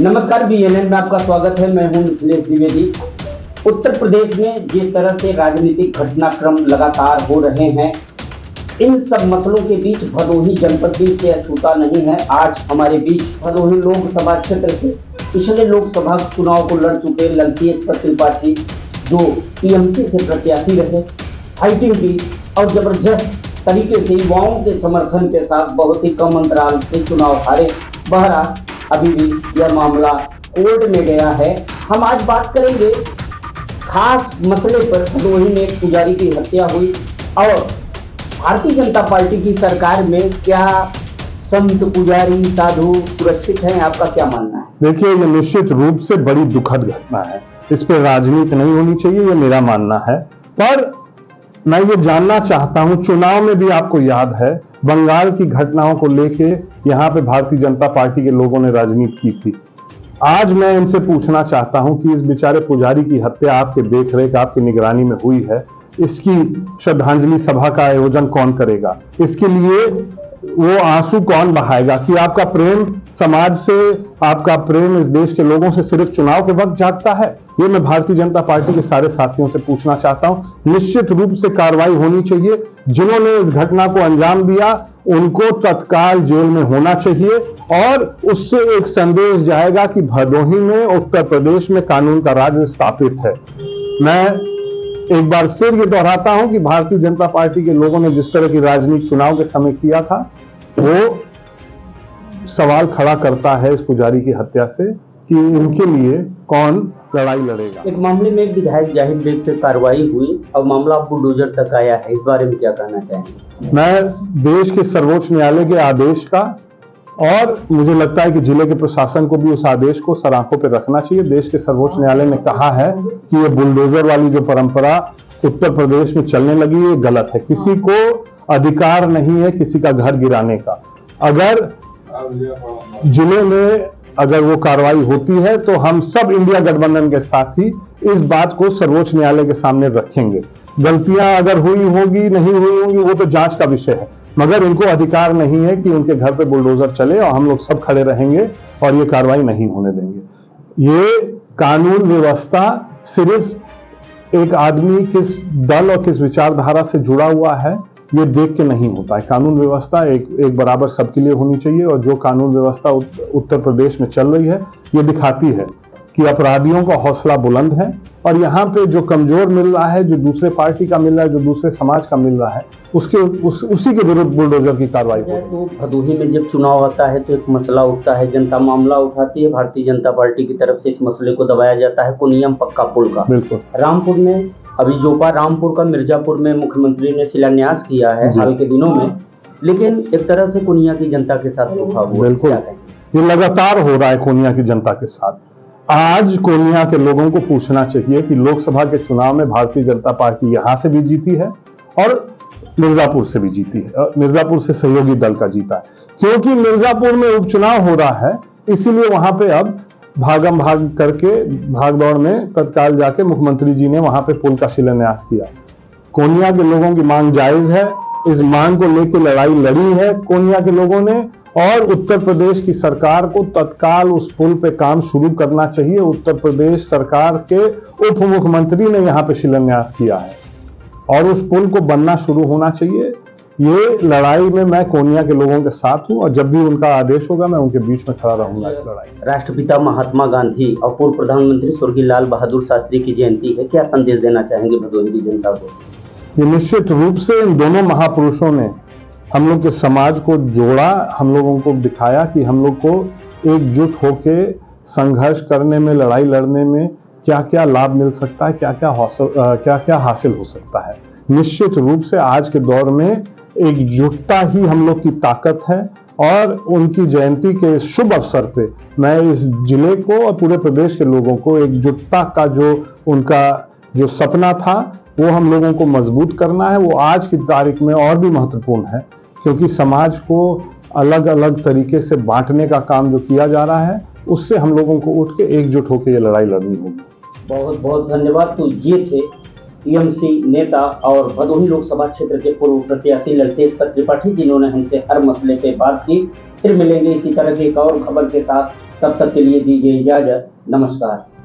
नमस्कार, BNN में आपका स्वागत है। मैं हूं मिथिलेश द्विवेदी। उत्तर प्रदेश में जिस तरह से राजनीतिक घटनाक्रम लगातार हो रहे हैं, इन सब मसलों के बीच भदोही जनपद भी से अछूता नहीं है। आज हमारे बीच भदोही लोकसभा क्षेत्र से पिछले लोकसभा चुनाव को लड़ चुके लंकेश त्रिपाठी, जो टीएमसी से प्रत्याशी रहे, फाइटिंग की और जबरदस्त तरीके से युवाओं के समर्थन के साथ बहुत ही कम अंतराल से चुनाव हारे। बहरहाल अभी भी यह मामला कोर्ट में गया है। हम आज बात करेंगे खास मसले पर। भदोही में एक पुजारी की हत्या हुई और भारतीय जनता पार्टी की सरकार में क्या संत पुजारी साधु सुरक्षित हैं? आपका क्या मानना है? देखिए, ये निश्चित रूप से बड़ी दुखद घटना है। इस पर राजनीति नहीं होनी चाहिए, ये मेरा मानना है। पर मैं ये जानना चाहता हूं, चुनाव में भी आपको याद है बंगाल की घटनाओं को लेके यहाँ पे भारतीय जनता पार्टी के लोगों ने राजनीति की थी। आज मैं इनसे पूछना चाहता हूं कि इस बेचारे पुजारी की हत्या आपके देखरेख, आपकी निगरानी में हुई है, इसकी श्रद्धांजलि सभा का आयोजन कौन करेगा? इसके लिए वो आंसू कौन बहाएगा? कि आपका प्रेम समाज से, आपका प्रेम इस देश के लोगों से सिर्फ चुनाव के वक्त जागता है? ये मैं भारतीय जनता पार्टी के सारे साथियों से पूछना चाहता हूं। निश्चित रूप से कार्रवाई होनी चाहिए। जिन्होंने इस घटना को अंजाम दिया उनको तत्काल जेल में होना चाहिए और उससे एक संदेश जाएगा कि भदोही में, उत्तर प्रदेश में कानून का राज स्थापित है। मैं एक बार फिर ये दोहराता हूं कि भारतीय जनता पार्टी के लोगों ने जिस तरह की राजनीति चुनाव के समय किया था, वो सवाल खड़ा करता है इस पुजारी की हत्या से कि इनके लिए कौन लड़ाई लड़ेगा। एक मामले में विधायक जाहिर बेग पे कार्रवाई हुई और मामला बुलडोजर तक आया है। इस बारे में क्या कहना चाहेंगे? मैं देश के सर्वोच्च न्यायालय के आदेश का, और मुझे लगता है कि जिले के प्रशासन को भी उस आदेश को सर आंखों पर रखना चाहिए। देश के सर्वोच्च न्यायालय ने कहा है कि ये बुलडोजर वाली जो परंपरा उत्तर प्रदेश में चलने लगी है, गलत है। किसी को अधिकार नहीं है किसी का घर गिराने का। अगर जिले में अगर वो कार्रवाई होती है तो हम सब इंडिया गठबंधन के साथी इस बात को सर्वोच्च न्यायालय के सामने रखेंगे। गलतियां अगर हुई होगी, नहीं हुई होंगी, वो तो जांच का विषय है, मगर इनको अधिकार नहीं है कि उनके घर पे बुलडोजर चले और हम लोग सब खड़े रहेंगे और ये कार्रवाई नहीं होने देंगे। ये कानून व्यवस्था सिर्फ एक आदमी किस दल और किस विचारधारा से जुड़ा हुआ है ये देख के नहीं होता है। कानून व्यवस्था एक बराबर सबके लिए होनी चाहिए और जो कानून व्यवस्था उत्तर प्रदेश में चल रही है ये दिखाती है कि अपराधियों का हौसला बुलंद है और यहाँ पे जो कमजोर मिल रहा है, जो दूसरे पार्टी का मिल रहा है, जो दूसरे समाज का मिल रहा है, उसी के विरुद्ध बुलडोजर की कार्रवाई हो। तो भदोही में जब चुनाव आता है तो एक मसला उठता है, जनता मामला उठाती है, भारतीय जनता पार्टी की तरफ से इस मसले को दबाया जाता है, कुनियम पक्का पुल का। बिल्कुल। रामपुर में अभी जोपा रामपुर का मिर्जापुर में मुख्यमंत्री ने शिलान्यास किया है हाल के दिनों में, लेकिन एक तरह से कुनिया की जनता के साथ धोखा हुआ। बिल्कुल, ये लगातार हो रहा है कोनिया की जनता के साथ। आज कोनिया के लोगों को पूछना चाहिए कि लोकसभा के चुनाव में भारतीय जनता पार्टी यहां से भी जीती है और मिर्जापुर से भी जीती है। मिर्जापुर से सहयोगी दल का जीता है, क्योंकि मिर्जापुर में उपचुनाव हो रहा है, इसीलिए वहां पे अब भागम भाग करके भाग दौड़ में तत्काल जाके मुख्यमंत्री जी ने वहां पे पुल का शिलान्यास किया। कोनिया के लोगों की मांग जायज है, इस मांग को लेकर लड़ाई लड़ी है कोनिया के लोगों ने और उत्तर प्रदेश की सरकार को तत्काल उस पुल पे काम शुरू करना चाहिए। उत्तर प्रदेश सरकार के उप मुख्यमंत्री ने यहाँ पे शिलान्यास किया है और उस पुल को बनना शुरू होना चाहिए। ये लड़ाई में मैं कोनिया के लोगों के साथ हूं और जब भी उनका आदेश होगा मैं उनके बीच में खड़ा रहूंगा इस लड़ाई में। राष्ट्रपिता महात्मा गांधी और पूर्व प्रधानमंत्री स्वर्गीय लाल बहादुर शास्त्री की जयंती है, क्या संदेश देना चाहेंगे भदोही की जनता को? ये निश्चित रूप से इन दोनों महापुरुषों ने हम लोग के समाज को जोड़ा, हम लोगों को दिखाया कि हम लोग को एकजुट होके संघर्ष करने में, लड़ाई लड़ने में क्या क्या लाभ मिल सकता है, क्या क्या हासिल हो सकता है। निश्चित रूप से आज के दौर में एकजुटता ही हम लोग की ताकत है और उनकी जयंती के शुभ अवसर पे मैं इस जिले को और पूरे प्रदेश के लोगों को एकजुटता का जो उनका जो सपना था वो हम लोगों को मजबूत करना है। वो आज की तारीख में और भी महत्वपूर्ण है, क्योंकि समाज को अलग अलग तरीके से बांटने का काम जो किया जा रहा है उससे हम लोगों को उठ के एकजुट होकर ये लड़ाई लड़नी होगी। बहुत बहुत धन्यवाद। तो ये थे टीएमसी नेता और भदोही लोकसभा क्षेत्र के पूर्व प्रत्याशी लंकेश त्रिपाठी, जिन्होंने हमसे हर मसले पे बात की। फिर मिलेंगे इसी तरह की एक और खबर के साथ। तब तक के लिए दीजिए इजाजत। नमस्कार।